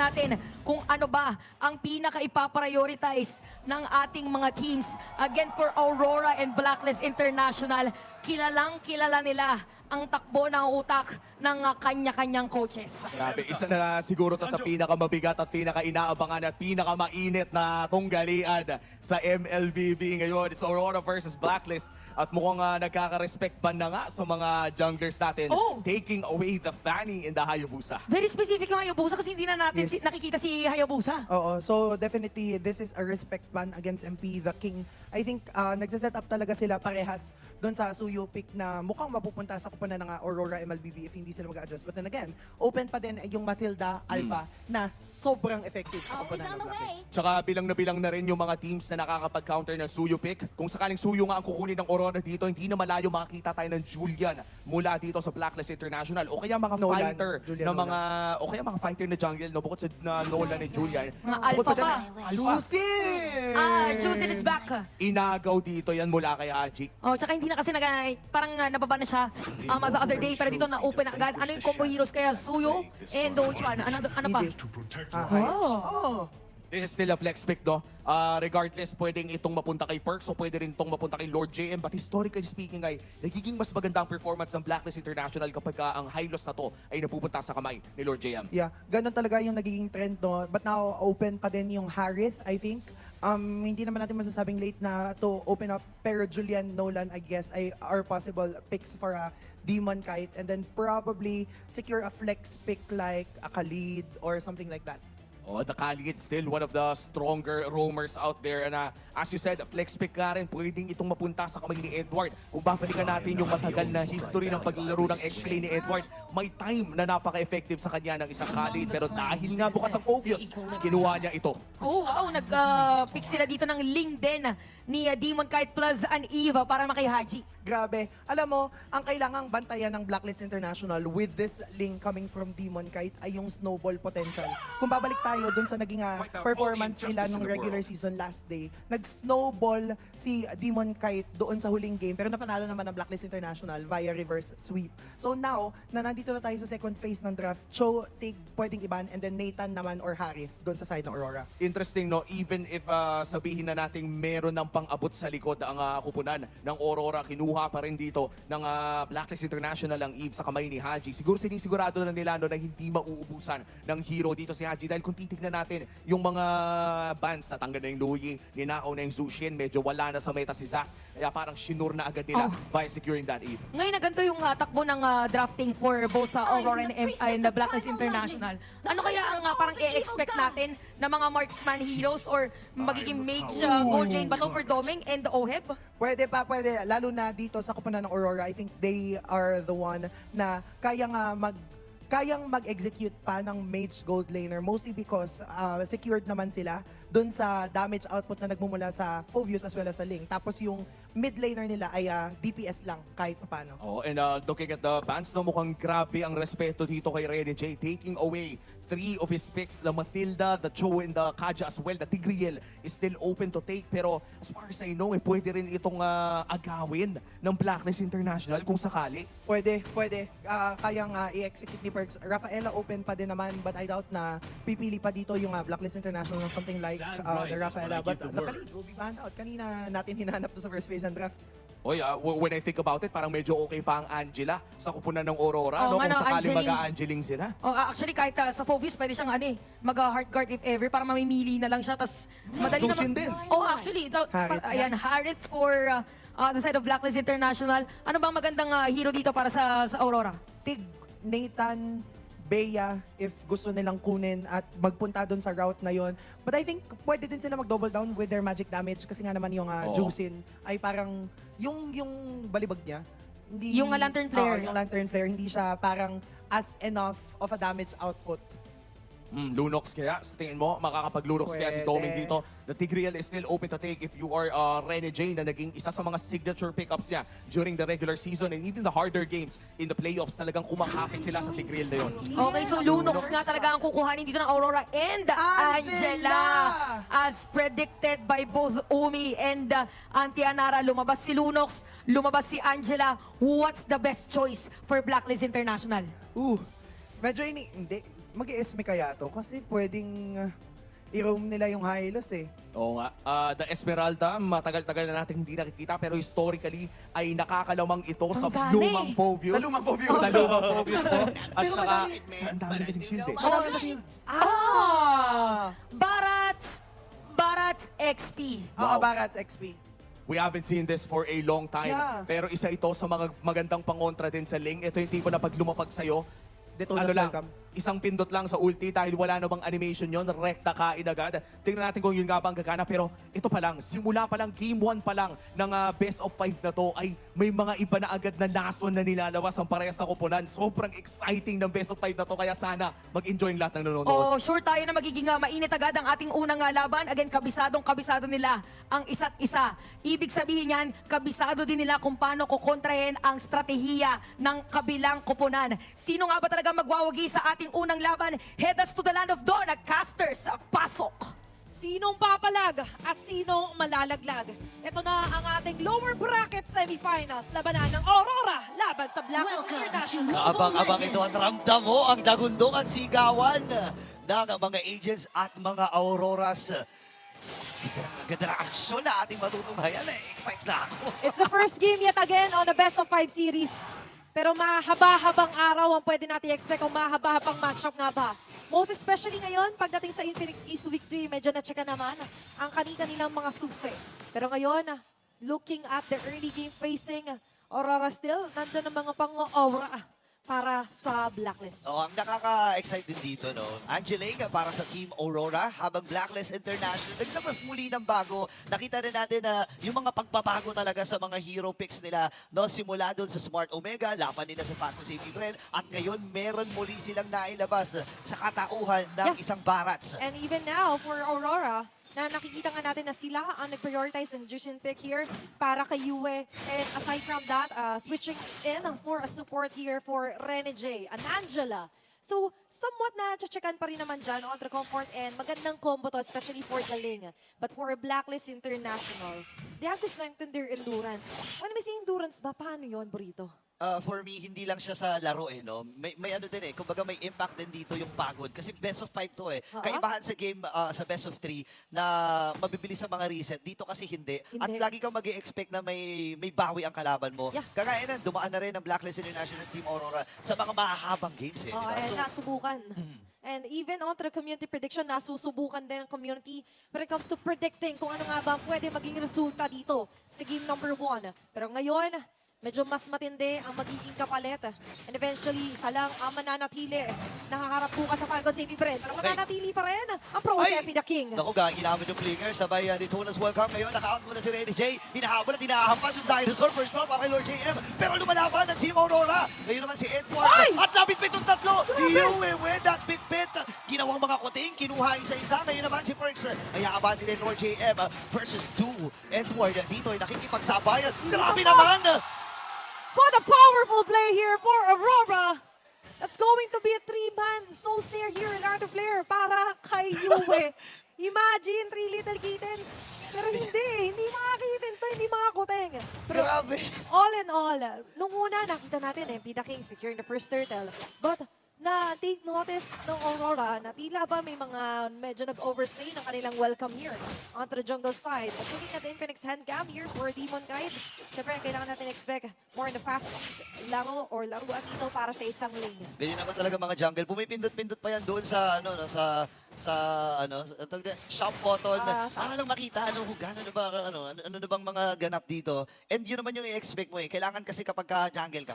natin kung ano ba ang pinaka-ipaprioritize ng ating mga teams. Again, for Aurora and Blacklist International, kilalang kilala nila ang takbo ng utak ng kanya-kanyang coaches. Grabe, isa na siguro sa pinakamabigat at pinaka-inaabangan at pinakamainit na tunggalian sa MLBB ngayon. It's Aurora versus Blacklist at mukhang nagkaka-respect pa na nga sa mga junglers natin, taking away the Fanny in the Hayabusa. Very specific yung Hayabusa kasi hindi na natin Yes. nakikita si Hayabusa. Oo, so definitely this is a respect ban against MP, the King. I think nagsaset up talaga sila parehas doon sa Suyo pick na mukhang mapupunta sa kupunan ng Aurora MLBB if hindi sila mag-adjust. But then again, open pa din yung Matilda Alpha na sobrang effective sa kupunan ng Blacklist. Tsaka bilang na rin yung mga teams na nakakapag-counter ng Suyo pick. Kung sakaling Suyo nga ang kukunin ng Aurora dito, hindi na malayo makakita tayo ng Julian mula dito sa Blacklist International. O kaya mga Nolan, fighter Julian na mga o kaya mga fighter na jungle no bukod sa Nolan and Julian. Mga Bukod alpha dyan, pa. Juicy! Juicin is back. Inagaw dito yan mula kay Aji. Oh, tsaka hindi na kasi parang nababa na siya the other day, pero dito na-open na agad. Ano yung combo heroes kaya Suyo and Dojuan? Ano pa? Oh. This is still a flex pick, no? Regardless, pwedeng itong mapunta kay Perks o pwede rin itong mapunta kay Lord JM. But historically speaking, ay nagiging mas maganda ang performance ng Blacklist International kapag ang high loss na to ay napupunta sa kamay ni Lord JM. Yeah, ganun talaga yung nagiging trend, no? But now, open pa din yung Harith, I think. Hindi naman natin masasabing late na to open up, pero Julian, Nolan, I guess, are possible picks for a Demon Kite, and then probably secure a flex pick like a Khalid or something like that. Oh, the Khalid still one of the stronger roamers out there. And as you said, flex pick ka rin, pwedeng itong mapunta sa kamay ni Edward. Kung babalikan natin yung matagal na history ng paglalaro ng X-Play ni Edward, may time na napaka-effective sa kanya ng isang Khalid. Pero dahil nga bukas ang obvious, kinuha niya ito. Oh, wow. Nag-pick sila dito ng Ling din ni Demon Kite plus an Eva para makay Haji. Grabe. Alam mo, ang kailangang bantayan ng Blacklist International with this link coming from Demon Kite ay yung snowball potential. Kung babalik tayo dun sa naging performance nila nung regular season last day, nag-snowball si Demon Kite doon sa huling game, pero napanalo naman ng Blacklist International via reverse sweep. So now, na nandito na tayo sa second phase ng draft, Cho, Tig, pwedeng iban, and then Nathan naman or Harith doon sa side ng Aurora. Interesting, no? Even if sabihin na nating meron ng pang-abot sa likod ang kupunan ng Aurora, kinuha pa rin dito ng Blacklist International ang Eve sa kamay ni Haji. Siguro sinisigurado na nila no, na hindi mauubusan ng hero dito si Haji. Dahil kung titignan natin yung mga bans, natanggal na yung Louie, ninakaw na yung Zushin, medyo wala na sa meta si Zas. Kaya parang shinur na agad nila by securing that Eve. Ngayon na ganito yung takbo ng drafting for both Aurora and the Blacklist International. Ano kaya ang parang i-expect natin na mga marksman heroes or magiging mage gold chain ba to for Doming and Oheb? Pwede pa, pwede. Lalo na dito sa kupunan ng Aurora, I think they are the one na kayang mag-execute pa ng mage gold laner, mostly because secured naman sila dun sa damage output na nagmumula sa Phoveus as well as sa Ling. Tapos yung mid laner nila ay DPS lang kahit paano. Oh, and looking at the bans, no, mukhang grabe ang respeto dito kay Rene J. Taking away 3 of his picks, the Matilda, the Cho, and the Kaja as well. The Tigreal is still open to take. Pero as far as I know, pwede rin itong agawin ng Blacklist International kung sakali. Pwede. Kayang i-execute ni Perks. Rafaela open pa din naman, but I doubt na pipili pa dito yung Blacklist International ng something like the Rafaela. But the Khalid will be banned out. Kanina natin hinanap to sa first phase ng draft. Oy, when I think about it, parang medyo okay pa ang Angela sa kupunan ng Aurora, no? Kung sakali mag-a-Angeling sila. Oh, actually, kahit sa Phoveus, pwede siyang mag-hard guard if ever, para mamimili na lang siya. Tapos, madali Sushin naman. din. Oh, actually, ayan, Harith for the side of Blacklist International. Ano bang magandang hero dito para sa Aurora? Tig, Nathan, Bea, if gusto nilang kunin at magpunta doon sa route na yon. But I think pwede din sila mag-double down with their magic damage kasi nga naman yung Juicin ay parang yung balibag niya. Hindi, Yung Lantern Flare. Yung Lantern Flare, hindi siya parang as enough of a damage output. Lunox kaya, sa tingin mo, makakapag-Lunox kaya si Pwede. Doming dito. The Tigreal is still open to take if you are Rene J na naging isa sa mga signature pickups niya during the regular season and even the harder games in the playoffs. Talagang kumakapit sila sa Tigreal na yun. Okay, so Lunox nga talaga ang kukuhanin dito ng Aurora and Angela. As predicted by both Umi and Auntie Anara, lumabas si Lunox, lumabas si Angela. What's the best choice for Blacklist International? Medyo hindi. mag-ESME kaya to? Kasi pwedeng i-roam nila yung Hylos eh. Oo nga. The Esmeralda, matagal-tagal na natin hindi nakikita pero historically ay nakakalamang ito sa Ang gani. lumang Phobius. Sa lumang Phobius. Sa lumang Phobius po. At Pero saka, madami- ang dami kasing shield eh. Marami kasi Barats XP. Oo, Barats XP. We haven't seen this for a long time. Yeah. Pero isa ito sa mga magandang pangontra din sa Ling. Ito yung tipo na pag lumapag sa'yo, Detonas lang, welcome. isang pindot lang sa ulti dahil wala na bang animation yon, rekta kain agad. Tingnan natin kung yun nga bang gagana. Pero ito pa lang, simula pa lang, game 1 pa lang ng best of 5 na to ay may mga iba na agad na lason na nilalabas ang parehas sa koponan. Sobrang exciting ng best of 5 na to kaya sana mag-enjoy ang lahat ng nanonood. Oh, sure tayo na magiging mainit agad ang ating unang laban. Again, kabisado nila ang isa't isa. Ibig sabihin yan, kabisado din nila kung paano kukontrahin ang strategiya ng kabilang koponan. Sino nga ba talaga magwawagi sa ating unang laban? Head us to the land of dawn, casters, pasok! Sinong papalag at sinong malalaglag? Ito na ang ating lower bracket semifinals. Labanan ng Aurora laban sa Blacklist International. Kaabang-abang ito at ramdam mo ang dagundong at sigawan ng mga agents at mga Auroras. Ganda na aksyon na ating matutunghayan. Excited na ako. It's the first game yet again on the best of 5 series. Pero mahaba-habang araw ang pwede natin expect kung mahaba-habang matchup nga ba. Most especially ngayon, pagdating sa Infinix East Week 3, medyo na-checka naman ang kanilang mga susi. Pero ngayon, looking at the early game facing Aurora still, nandun ang mga pang-aura para sa Blacklist. Ang nakaka-excite din dito, no? Angelique para sa Team Aurora, habang Blacklist International naglabas muli ng bago. Nakita na natin na yung mga pagbabago talaga sa mga hero picks nila, no? Simula doon sa Smart Omega, laban nila sa Paco Safety Brand, at ngayon meron muli silang nailabas sa katauhan ng isang Barats. And even now, for Aurora, na nakikita nga natin na sila ang nag-prioritize ng Jushin pick here para kay Yue. And aside from that, switching in for a support here for Rene J and Angela. So, somewhat na checkan pa rin naman dyan on the comfort and magandang combo to, especially for Galing. But for Blacklist International, they have to strengthen their endurance. When we say endurance ba, paano yun, Burrito? For me, hindi lang siya sa laro no? May ano din kumbaga may impact din dito yung pagod. Kasi best of 5 to Kaibahan sa game, sa best of 3 na mabibilis sa mga reset. Dito kasi hindi. At Hindi. lagi kang mag-expect na may bawi ang kalaban mo. Yeah. Kagaya na, dumaan na rin ang Blacklist International Team Aurora sa mga mahahabang games di ba? And nasubukan. And even on the community prediction, nasusubukan din ng community when it comes to predicting kung ano nga ba pwede maging resulta dito sa game number 1. Pero ngayon, medyo mas matindi ang magiging kapalit. And eventually, isa lang ang mananatili. Nakaharap bukas sa Falcon Safety Brand. Pero mananatili pa rin ang Pro Ay! Sepi the King. Naku, ginamit yung flicker. Sabay Detonas welcome. Ngayon, naka-out muna si Rene J. Hinahabol at hinahampas yung Dinosaur. First blood para kay Lord JM. Pero lumalaban ang Team Aurora. Ngayon naman si Edward. Ay! At nabitbit yung tatlo. Yue with that bit-bit. Ginawang mga kuting. Kinuha isa-isa. Ngayon naman si Perks. Hayaan din Lord JM versus 2. Edward dito ay nakikipagsabayan. Grabe naman! What a powerful play here for Aurora. That's going to be a 3-man soul snare here in Art of Flare para kay Yue. Imagine, 3 little kittens. Pero hindi mga kittens to, hindi mga kuteng. Pero Grabe. all in all, nung una nakita natin MP the King securing the first turtle. But na-take notice ng Aurora na tila ba may mga medyo nag-overstay ng kanilang welcome here onto the jungle side. At looking at the Infinix handcam here for Demon Knight, syempre kailangan natin expect more in the fast laro or laruan dito para sa isang lane. Ganyan naman talaga mga jungle. Pumipindot-pindot pa yan doon sa shop button. Para lang makita kung gaano na ba ano na bang mga ganap dito. And yun naman yung i-expect mo Kailangan kasi kapag jungle ka,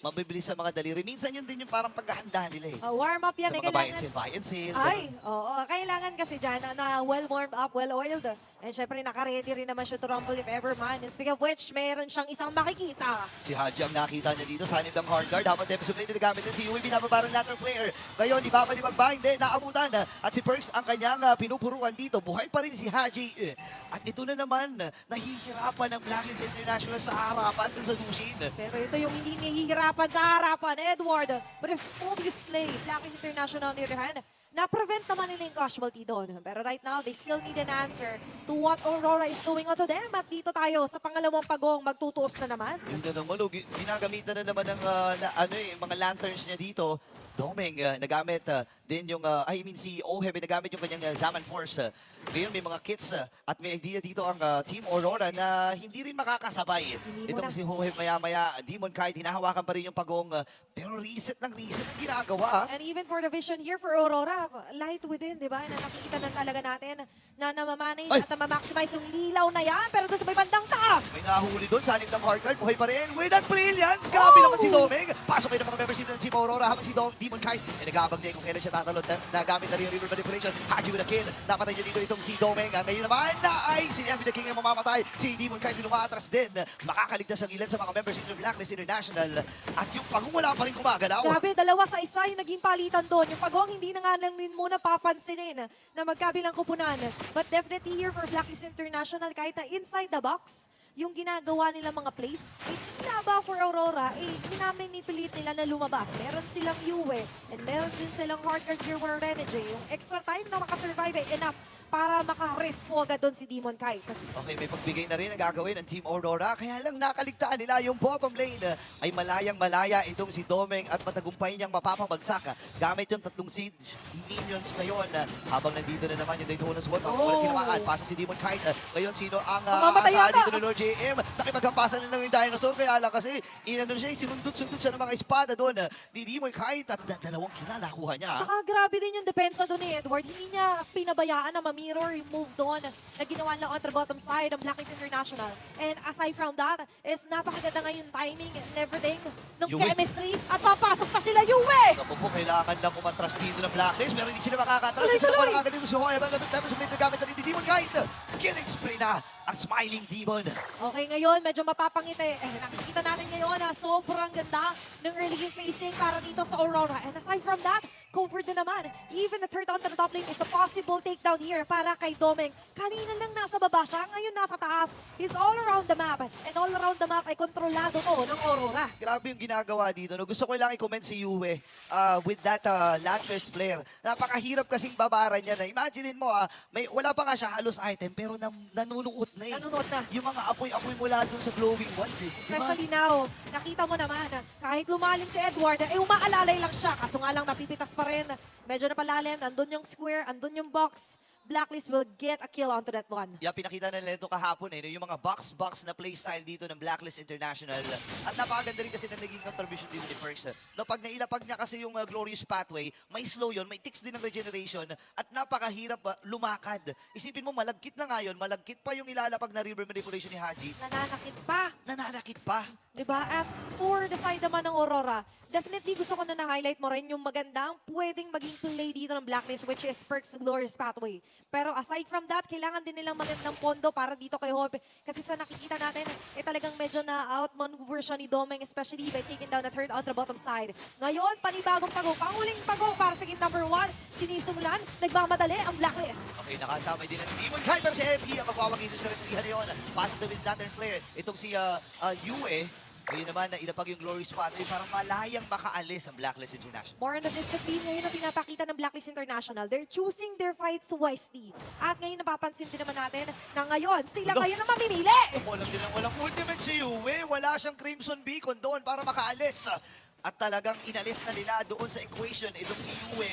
mabibilis sa mga daliri. Minsan yun din yung parang paghahanda nila Warm up yan Sa mga buy and sale. Ay, oo. Kailangan kasi dyan na well-warmed up, well-oiled. And syempre, naka-ready rin naman siya to rumble if ever man. And speaking of which, meron siyang isang makikita. Si Haji ang nakita niya dito sa hanib ng hard guard. Habang episode play na nagamit din si Yui, binababarang lateral player. Ngayon, di ba ba hindi, naabutan. At si Perks ang kanyang pinupuruan dito. Buhay pa rin si Haji. At ito na naman, nahihirapan ng Blacklist International sa harapan dun sa Zushin. Pero ito yung hindi nahihirapan sa harapan. Edward, but if Spobius play, Blacklist International on the other hand, na-prevent naman nila yung casualty doon. Pero right now, they still need an answer to what Aurora is doing onto them. At dito tayo sa pangalawang pagong, magtutuos na naman. Yung tanong mo, ginagamitan na naman ng mga lanterns niya dito. Domeng, nagamit din yung, si Oheb, nagamit yung kanyang Zaman Force. Ngayon may mga kits at may idea dito ang Team Aurora na hindi rin makakasabay. Hindi mo Itong na- si Oheb maya-maya, Demon Kite, hinahawakan pa rin yung pagong. Pero reset ang ginagawa. And even for the vision here for Aurora, light within, di ba? Na nakikita na talaga natin na namamanage Ay! at namaximize yung lilaw na yan. Pero doon sa may bandang taas, May nahuli doon, sa ng hard card, buhay pa rin. With that brilliance, grabe naman si Domeng. Pasok kayo ng mga members dito ng Team Aurora habang si Demon Kite ay nag-aabang din kung kailan siya tatalon. Nagamit na rin yung river manipulation. Haji with a kill. Napatay niya dito itong si Domeng. Ngayon naman ay si Envy the King ang mamamatay. Si Demon Kite lumatras din. Makakaligtas ang ilan sa mga members dito ng Blacklist International. At yung pagong wala pa rin gumagalaw. grabe, 2-1 yung naging palitan doon. Yung pagong hindi na nga lang din muna papansinin na magkabilang kupunan. But definitely here for Blacklist International, kahit na inside the box, yung ginagawa nila mga plays, tila ba for Aurora, minamanipulit nila na lumabas. Meron silang Yue, and meron din silang hardcore gear for Renegade. Yung extra time na makasurvive enough para makarespo agad doon si Demon Kite. Okay, may pagbigay na rin ang gagawin ng Team Aurora. Kaya lang nakaligtaan nila yung bottom lane ay malayang-malaya itong si Domeng at matagumpay niyang mapapabagsak gamit yung 3 siege minions na yon. Habang nandito na naman yung Daytona Sword, walang tinamaan. Pasok si Demon Kite. Ngayon, sino ang Mamamatay aasahan yata. dito ng Lord JM? Nakipagkampasan na lang yung dinosaur. Kaya lang kasi sinundot-sundot siya ng mga espada doon ni Demon Kite at 2 kila nakuha niya. Tsaka grabe din yung depensa doon ni Edward. Hindi niya pinabayaan na mirror yung move doon na ginawa lang on the bottom side ng Blacklist International. And aside from that, is napakaganda nga yung timing and everything ng Yue. chemistry. At papasok pa sila, Yue! Naku po, kailangan lang umatras dito ng Blacklist, pero hindi sila makakatras. Tuloy, Hindi sila tuloy! makakaganda dito sa Hoya. Tapos ulit na gamit na rin ni Demon Kite. Killing spree na ang Smiling Demon. Okay, ngayon, medyo mapapangiti. Nakikita natin ngayon na sobrang ganda ng early game facing para dito sa Aurora. And aside from that, covered na naman. Even the third onto the top lane is a possible takedown here para kay Domeng. Kanina lang nasa baba siya, ngayon nasa taas. He's all around the map. And all around the map ay kontrolado to ng Aurora. Grabe yung ginagawa dito. No? Gusto ko lang i-comment si Yue with that Landfest flare. Napakahirap kasing babaran niya na. Imaginein mo, wala pa nga siya halos item, pero nanunuot na eh. Nanunuot na. Yung mga apoy-apoy mula dun sa glowing wand eh. Diba? Especially now, nakita mo naman, kahit lumalim si Edward, umaalalay lang siya. Kaso nga lang, napipitas pa rin. Medyo napalalim, andun yung square, andun yung box. Blacklist will get a kill onto that one. Yeah, pinakita na nila ito kahapon no? Yung mga box-box na playstyle dito ng Blacklist International. At napakaganda rin kasi na naging contribution dito ni Perks. No, pag nailapag niya kasi yung Glorious Pathway, may slow yon, may ticks din ng regeneration, at napakahirap lumakad. Isipin mo, malagkit na ngayon, malagkit pa yung ilalapag na river manipulation ni Haji. Nananakit pa. Nananakit pa. Diba? At for the side naman ng Aurora, definitely gusto ko na na-highlight mo rin yung magandang pwedeng maging play dito ng Blacklist, which is Perks Glorious Pathway. Pero aside from that, kailangan din nilang magandang pondo para dito kay Hope. Kasi sa nakikita natin, talagang medyo na-outmaneuver siya ni Domeng, especially by taking down the third on the bottom side. Ngayon, panibagong pago, panguling pago para sa game number 1. Sinisimulan, nagmamadali ang Blacklist. Okay, nakatamay din na si Demon Kite, pero si MP ang magwawag dito sa retrihan na yun. Pasok na with Lantern Flare. Itong si Yue, ngayon naman na ilapag yung Glorious Pathway para malayang makaalis ang Blacklist International. More on the discipline ngayon ang pinapakita ng Blacklist International. They're choosing their fights wisely. At ngayon napapansin din naman natin na ngayon, sila Hello? ngayon ang mamimili. Walang ultimate si Yue. Wala siyang Crimson Beacon doon para makaalis. At talagang inalis na nila doon sa equation itong si Yue.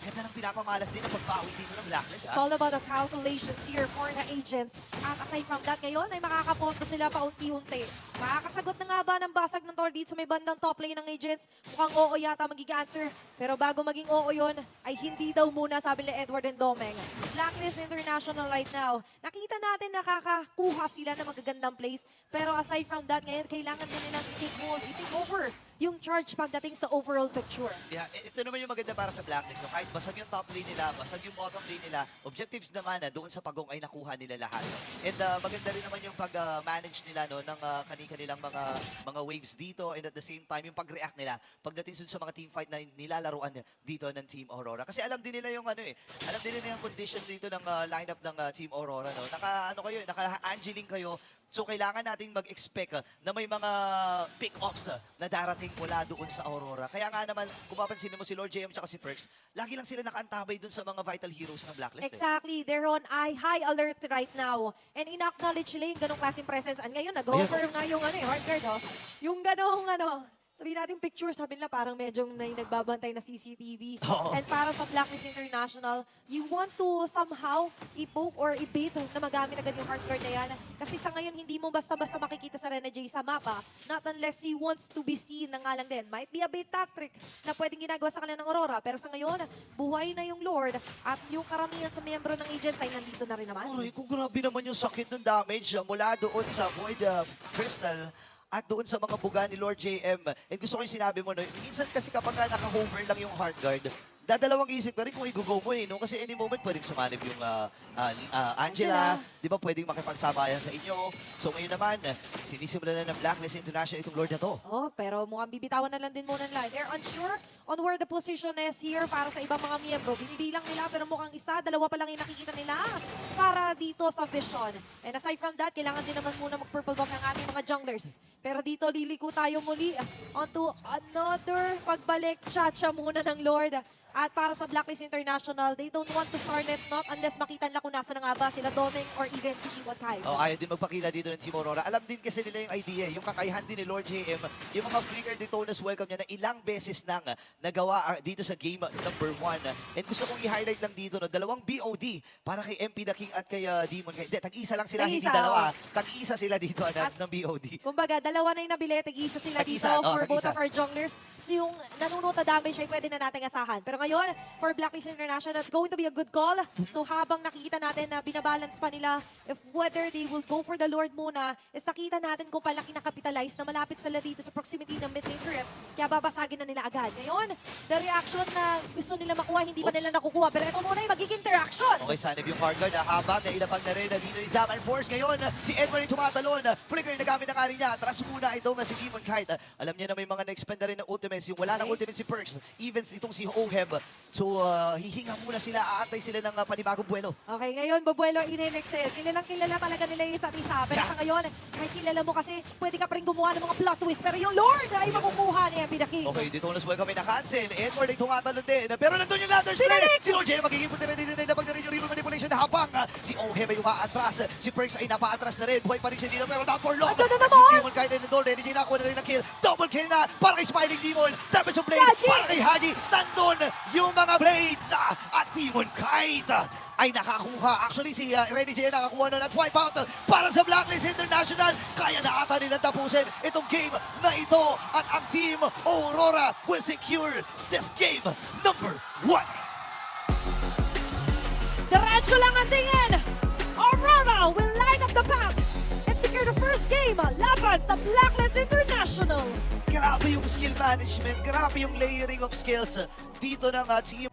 Ganda ng pinapamalas din ang pagbawi dito ng Blacklist. It's all about the calculations here for the agents. At aside from that, ngayon ay makakapunto sila paunti-unti. Makakasagot na nga ba ng basag ng Tor dito sa may bandang top lane ng agents? Mukhang oo yata magiging answer. Pero bago maging oo yun, ay hindi daw muna, sabi ni Edward and Domeng. Blacklist International right now. Nakita natin nakakakuha sila ng magagandang plays. Pero aside from that, ngayon kailangan din nilang i-take hold, i-take over yung charge pagdating sa overall picture. Yeah, ito naman yung maganda para sa Blacklist. No? Kahit basag yung top lane nila, basag yung bottom lane nila, objectives naman doon sa pagong ay nakuha nila lahat. And maganda rin naman yung pag-manage nila no, ng kanilang mga waves dito, and at the same time yung pag-react nila pagdating sa mga team fight na nilalaruan dito ng Team Aurora. Kasi alam din nila yung alam din nila yung condition dito ng lineup ng Team Aurora. No? Naka-Angeling kayo, So kailangan nating mag-expect na may mga pick-offs na darating mula doon sa Aurora. Kaya nga naman, kung mapansin mo si Lord JM at si Perks, lagi lang sila nakaantabay doon sa mga vital heroes ng Blacklist. Exactly. They're on high alert right now. And in-acknowledge nila yung ganong klaseng presence. And ngayon, nag-over nga yung hard guard, oh. Yung ganong, sabihin natin picture, sabi nila parang medyo may nagbabantay na CCTV. Oo. And para sa Blacklist International, you want to somehow i-poke or i-bait na magamit agad yung hard guard na yan. Kasi sa ngayon, hindi mo basta-basta makikita sa Rene J sa mapa. Not unless he wants to be seen na nga lang din. Might be a bait tactic na pwedeng ginagawa sa kanila ng Aurora. Pero sa ngayon, buhay na yung Lord at yung karamihan sa miyembro ng agents ay nandito na rin naman. Aray, kung grabe naman yung sakit ng damage mula doon sa Void Crystal at doon sa mga buga ni Lord JM. And gusto ko yung sinabi mo, no, minsan kasi kapag naka-hover lang yung hard guard, dadalawang isip ka rin kung i-go mo no? Kasi any moment pwedeng sumanib yung Angela, di ba pwedeng makipagsabayan sa inyo. So ngayon naman, sinisimulan na ng Blacklist International itong Lord na to. Oh, pero mukhang bibitawan na lang din muna nila. They're unsure on where the position is here para sa ibang mga miyembro. Binibilang nila pero mukhang isa, dalawa pa lang yung nakikita nila para dito sa vision. And aside from that, kailangan din naman muna mag-purple bomb ng ating mga junglers. Pero dito liliko tayo muli onto another pagbalik chacha muna ng Lord. At para sa Blacklist International, they don't want to start it not unless makita nila kung nasa na nga ba sila Doming or even si Iwan Kai. Oh, ayaw din magpakita dito ng Team Aurora. Alam din kasi nila yung idea, yung kakayahan din ni Lord JM, yung mga flicker Daytona's welcome niya na ilang beses nang nagawa dito sa game number 1. And gusto kong i-highlight lang dito, no, dalawang BOD para kay MP The King at kay Demon. Hindi, tag-isa lang sila, hindi Tag-isa, dalawa. Tag-isa sila dito ng BOD. Kumbaga, dalawa na yung nabili, tag-isa sila dito Tag-isa, for both tag-isa. of our junglers. So yung nanunuta damage ay pwede na nating asahan. Pero ngayon, for Blacklist International, it's going to be a good call. So habang nakikita natin na binabalance pa nila if whether they will go for the Lord muna, is nakita natin kung palaki na capitalize na malapit sila dito sa proximity ng mid lane turret. Kaya babasagin na nila agad. Ngayon, the reaction na gusto nila makuha, hindi pa Oops. nila nakukuha. Pero ito muna yung magiging interaction. Okay, sanib yung hard guard. Habang nailapag na rin dito ni Zaman Force. Ngayon, si Edward yung tumatalon. Flicker na gamit ang ari niya. Atras muna itong si Demon Kite. Alam niya na may mga na-expend na rin ng ultimates. Yung wala ng ultimate si Perks. Even itong si Oheb. So, hihinga muna sila. Aantay sila ng panibagong buwelo. Okay, ngayon, Babuelo, Inelexel. Kilalang kilala talaga nila yung isa't isa. Pero sa ngayon, may kilala mo kasi pwede ka pa rin gumawa ng mga plot twist. Pero yung Lord ay makukuha ni MP The King. Okay, dito unas welcome ay na-cancel. Edward ay tumatalon din. Pero nandun yung ladder spray. Binalik! Si Lord J magiging puti na din napag na rin yung river manipulation na habang si Oheb ay umaatras. Si Perks ay napaatras na rin. Buhay pa rin siya dito pero not for long. Andun na Si naman! Demon kaya na nandun. Energy nakuha na rin ang kill. Double kill na para kay Smiling Demon. Damage of blade Haji! para kay Haji. Nandun yung mga blades. At Demon Kite ay nakakuha. Actually, si Rene J nakakuha nun at wipeout para sa Blacklist International. Kaya na ata nilang tapusin itong game na ito. At ang Team Aurora will secure this game number 1. Diretso lang ang tingin! Aurora will light up the path and secure the first game laban sa Blacklist International! Grabe yung skill management. Grabe yung layering of skills dito ng Team